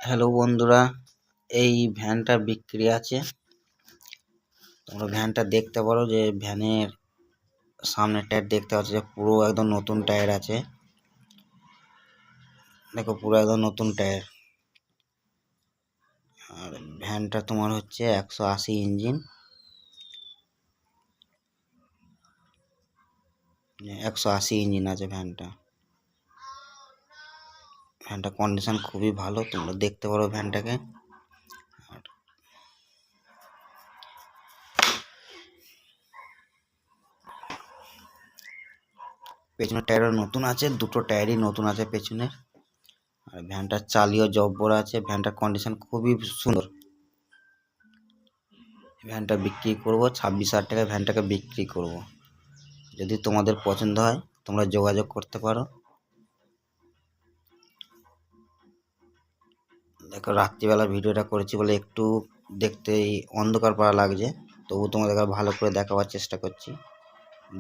Hello বন্ধুরা, এই ভ্যানটা বিক্রি আছে। তোমরা ভ্যানটা দেখতে পারো যে ভ্যানের সামনের টায়ার দেখতে পাচ্ছ যে পুরো একদম নতুন টায়ার আছে। দেখো পুরো একদম নতুন টায়ার। আর ভ্যানটা তোমার হচ্ছে 180 ইঞ্জিন, 180 ইঞ্জিন আছে ভ্যানটা। ভ্যানটা কন্ডিশন খুবই ভালো, তোমরা দেখতে পারো ভ্যানটাকে। পেছনের টায়ারও নতুন আছে, দুটো টায়ারই নতুন আছে পেছনের। আর ভ্যানটার চালিও জব্বর আছে, ভ্যানটার কন্ডিশন খুবই সুন্দর। ভ্যানটা বিক্রি করব 26,000 টাকায়, ভ্যানটাকে বিক্রি করব। যদি তোমাদের পছন্দ হয় তোমরা যোগাযোগ করতে পারো। দেখো রাত্রিবেলা ভিডিওটা করেছি বলে একটু দেখতে অন্ধকার পাড়া লাগছে, তবু তোমাদের ভালো করে দেখাবার চেষ্টা করছি।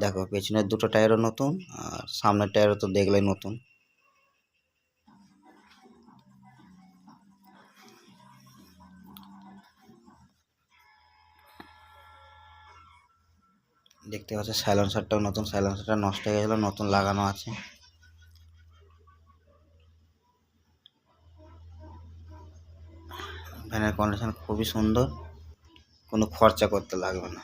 দেখো পেছনের দুটো টায়ারও নতুন, আর সামনের টায়ারও তো দেখলেই নতুন। দেখতে পাচ্ছ সাইলেন্সারটাও নতুন, সাইলেন্সারটা নষ্ট হয়ে গেছিলো, নতুন লাগানো আছে। ভ্যানের কন্ডিশন খুবই সুন্দর, কোনো খরচা করতে লাগবে না।